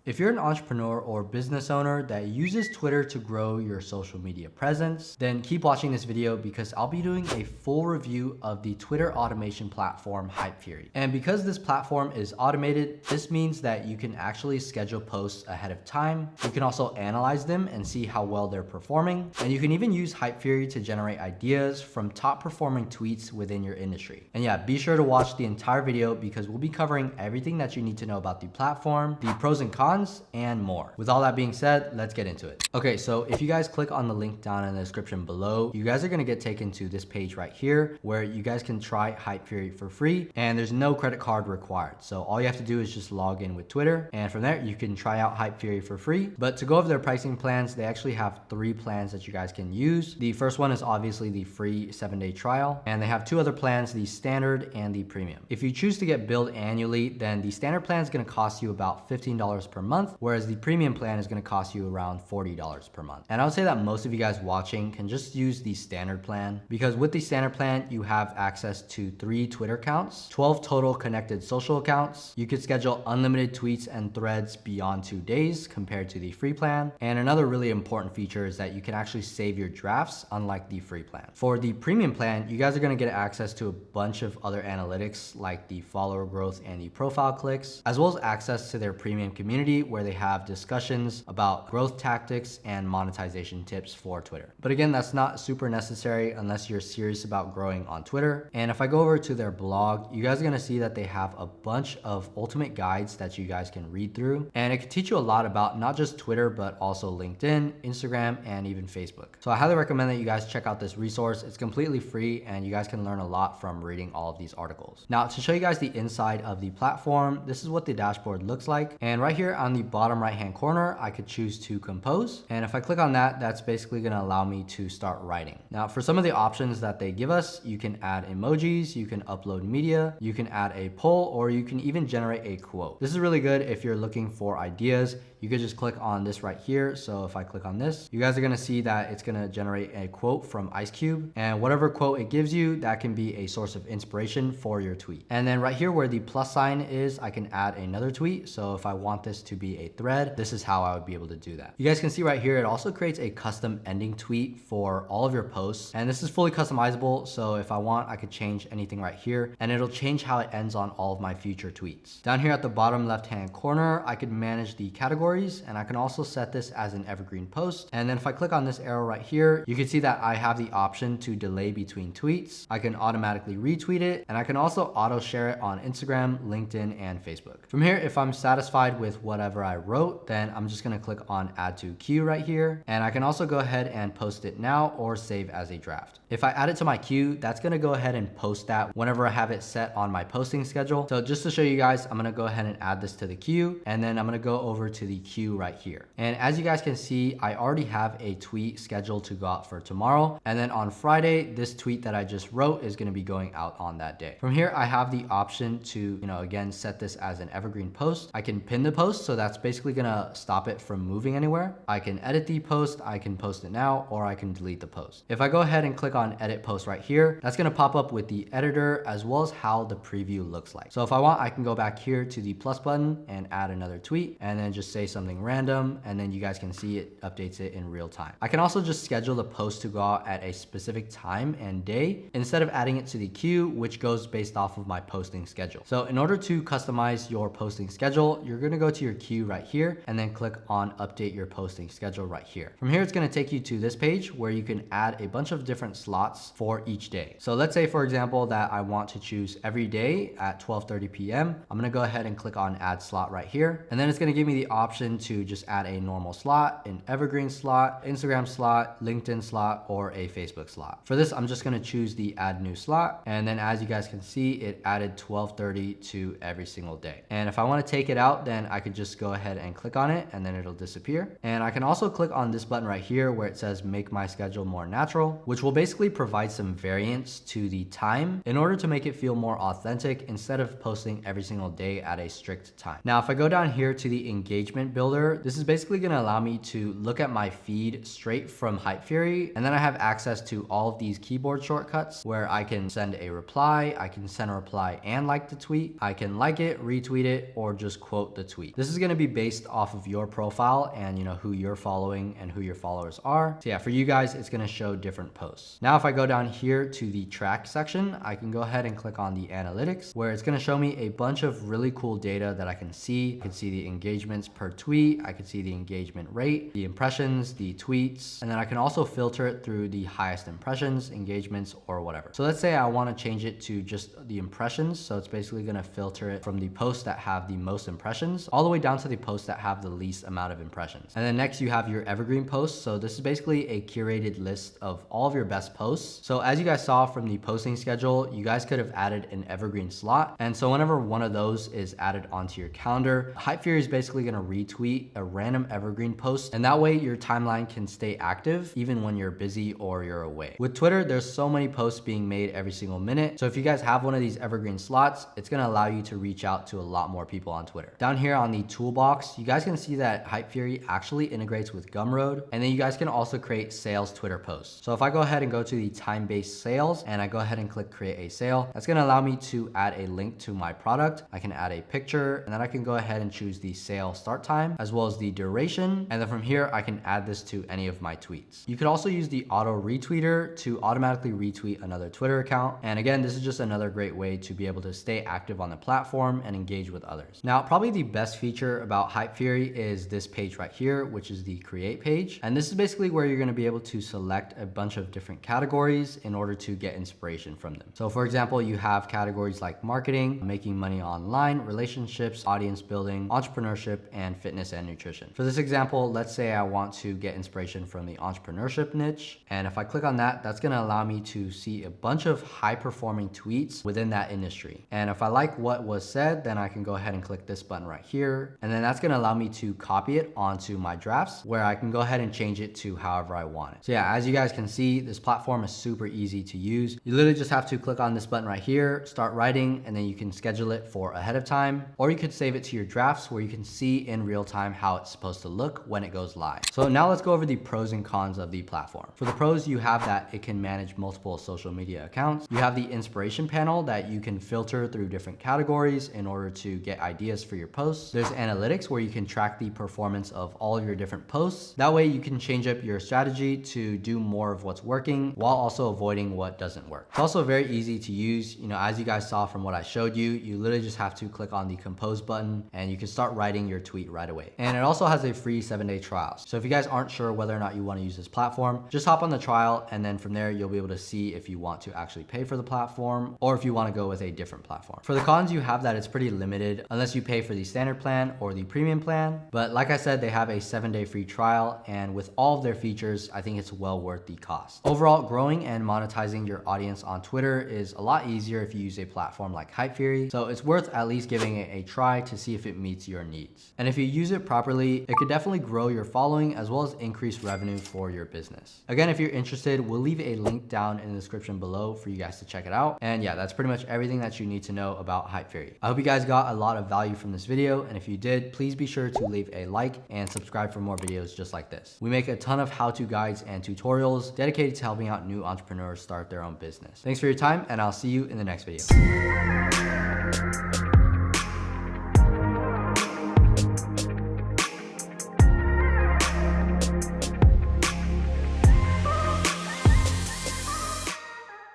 If you're an entrepreneur or business owner that uses Twitter to grow your social media presence, then keep watching this video because I'll be doing a full review of the Twitter automation platform Hypefury. And because this platform is automated, this means that you can actually schedule posts ahead of time. You can also analyze them and see how well they're performing. And you can even use Hypefury to generate ideas from top performing tweets within your industry. And yeah, be sure to watch the entire video because we'll be covering everything that you need to know about the platform, the pros and cons, and more. With all that being said, let's get into it. Okay, so if you guys click on the link down in the description below, you guys are gonna get taken to this page right here where you guys can try Hypefury for free and there's no credit card required. So all you have to do is just log in with Twitter and from there you can try out Hypefury for free. But to go over their pricing plans, they actually have 3 plans that you guys can use. The first one is obviously the free 7-day trial and they have 2 other plans, the standard and the premium. If you choose to get billed annually, then the standard plan is gonna cost you about $15 per month, whereas the premium plan is gonna cost you around $40 per month. And I would say that most of you guys watching can just use the standard plan because with the standard plan, you have access to 3 Twitter accounts, 12 total connected social accounts. You could schedule unlimited tweets and threads beyond 2 days compared to the free plan. And another really important feature is that you can actually save your drafts unlike the free plan. For the premium plan, you guys are gonna get access to a bunch of other analytics like the follower growth and the profile clicks, as well as access to their premium community where they have discussions about growth tactics and monetization tips for Twitter. But again, that's not super necessary unless you're serious about growing on Twitter. And if I go over to their blog, you guys are gonna see that they have a bunch of ultimate guides that you guys can read through. And it can teach you a lot about not just Twitter, but also LinkedIn, Instagram, and even Facebook. So I highly recommend that you guys check out this resource. It's completely free and you guys can learn a lot from reading all of these articles. Now to show you guys the inside of the platform, this is what the dashboard looks like. And right here on the bottom right hand corner, I could choose to compose. And if I click on that, that's basically gonna allow me to start writing. Now for some of the options that they give us, you can add emojis, you can upload media, you can add a poll, or you can even generate a quote. This is really good if you're looking for ideas. You could just click on this right here. So if I click on this, you guys are gonna see that it's gonna generate a quote from Ice Cube, and whatever quote it gives you, that can be a source of inspiration for your tweet. And then right here where the plus sign is, I can add another tweet. So if I want this to be a thread, this is how I would be able to do that. You guys can see right here, it also creates a custom ending tweet for all of your posts. And this is fully customizable. So if I want, I could change anything right here and it'll change how it ends on all of my future tweets. Down here at the bottom left-hand corner, I could manage the categories and I can also set this as an evergreen post. And then if I click on this arrow right here, you can see that I have the option to delay between tweets. I can automatically retweet it and I can also auto share it on Instagram, LinkedIn, and Facebook. From here, if I'm satisfied with whatever I wrote, then I'm just gonna click on add to queue right here. And I can also go ahead and post it now or save as a draft. If I add it to my queue, that's gonna go ahead and post that whenever I have it set on my posting schedule. So just to show you guys, I'm gonna go ahead and add this to the queue and then I'm gonna go over to the queue right here. And as you guys can see, I already have a tweet scheduled to go out for tomorrow. And then on Friday, this tweet that I just wrote is gonna be going out on that day. From here, I have the option to, again, set this as an evergreen post. I can pin the post, so that's basically gonna stop it from moving anywhere. I can edit the post, I can post it now, or I can delete the post. If I go ahead and click on edit post right here, that's gonna pop up with the editor as well as how the preview looks like. So if I want, I can go back here to the plus button and add another tweet and then just say something random and then you guys can see it updates it in real time. I can also just schedule the post to go out at a specific time and day instead of adding it to the queue, which goes based off of my posting schedule. So in order to customize your posting schedule, you're gonna go to your queue right here and then click on update your posting schedule right here. From here, it's gonna take you to this page where you can add a bunch of different slots for each day. So let's say, for example, that I want to choose every day at 12:30 p.m. I'm gonna go ahead and click on add slot right here. And then it's gonna give me the option to just add a normal slot, an evergreen slot, Instagram slot, LinkedIn slot, or a Facebook slot. For this, I'm just gonna choose the add new slot. And then as you guys can see, it added 12:30 to every single day. And if I wanna take it out, then I could just go ahead and click on it and then it'll disappear. And I can also click on this button right here where it says make my schedule more natural, which will basically provide some variance to the time in order to make it feel more authentic instead of posting every single day at a strict time. Now, if I go down here to the engagement builder, this is basically gonna allow me to look at my feed straight from Hypefury. And then I have access to all of these keyboard shortcuts where I can send a reply, I can send a reply and like the tweet, I can like it, retweet it, or just quote the tweet. This is is going to be based off of your profile and who you're following and who your followers are. So yeah, for you guys, it's going to show different posts. Now, if I go down here to the track section, I can go ahead and click on the analytics, where it's going to show me a bunch of really cool data that I can see. I can see the engagements per tweet. I can see the engagement rate, the impressions, the tweets, and then I can also filter it through the highest impressions, engagements, or whatever. So let's say I want to change it to just the impressions. So it's basically going to filter it from the posts that have the most impressions all the way down to the posts that have the least amount of impressions. And then next you have your evergreen posts. So this is basically a curated list of all of your best posts. So as you guys saw from the posting schedule, you guys could have added an evergreen slot. And so whenever one of those is added onto your calendar, Hypefury is basically going to retweet a random evergreen post. And that way your timeline can stay active even when you're busy or you're away. With Twitter, there's so many posts being made every single minute. So if you guys have one of these evergreen slots, it's going to allow you to reach out to a lot more people on Twitter. Down here on the toolbox, you guys can see that Hypefury actually integrates with Gumroad. And then you guys can also create sales Twitter posts. So if I go ahead and go to the time-based sales and I go ahead and click create a sale, that's going to allow me to add a link to my product. I can add a picture, and then I can go ahead and choose the sale start time as well as the duration. And then from here, I can add this to any of my tweets. You could also use the auto-retweeter to automatically retweet another Twitter account. And again, this is just another great way to be able to stay active on the platform and engage with others. Now, probably the best feature about Hypefury is this page right here, which is the create page. And this is basically where you're going to be able to select a bunch of different categories in order to get inspiration from them. So for example, you have categories like marketing, making money online, relationships, audience building, entrepreneurship, and fitness and nutrition. For this example, let's say I want to get inspiration from the entrepreneurship niche. And if I click on that, that's going to allow me to see a bunch of high performing tweets within that industry. And if I like what was said, then I can go ahead and click this button right here. And then that's going to allow me to copy it onto my drafts, where I can go ahead and change it to however I want it. So yeah, as you guys can see, this platform is super easy to use. You literally just have to click on this button right here, start writing, and then you can schedule it for ahead of time, or you could save it to your drafts where you can see in real time how it's supposed to look when it goes live. So now let's go over the pros and cons of the platform. For the pros, you have that it can manage multiple social media accounts. You have the inspiration panel that you can filter through different categories in order to get ideas for your posts. There's analytics where you can track the performance of all of your different posts. That way you can change up your strategy to do more of what's working while also avoiding what doesn't work. It's also very easy to use. As you guys saw from what I showed you, you literally just have to click on the compose button and you can start writing your tweet right away. And it also has a free 7-day trial. So if you guys aren't sure whether or not you want to use this platform, just hop on the trial, and then from there you'll be able to see if you want to actually pay for the platform or if you want to go with a different platform. For the cons, you have that it's pretty limited unless you pay for the standard plan or the premium plan. But like I said, they have a 7-day free trial, and with all of their features, I think it's well worth the cost. Overall, growing and monetizing your audience on Twitter is a lot easier if you use a platform like Hypefury. So it's worth at least giving it a try to see if it meets your needs. And if you use it properly, it could definitely grow your following as well as increase revenue for your business. Again, if you're interested, we'll leave a link down in the description below for you guys to check it out. And yeah, that's pretty much everything that you need to know about Hypefury. I hope you guys got a lot of value from this video. And if you did, please be sure to leave a like and subscribe for more videos just like this. We make a ton of how-to guides and tutorials dedicated to helping out new entrepreneurs start their own business. Thanks for your time, and I'll see you in the next video.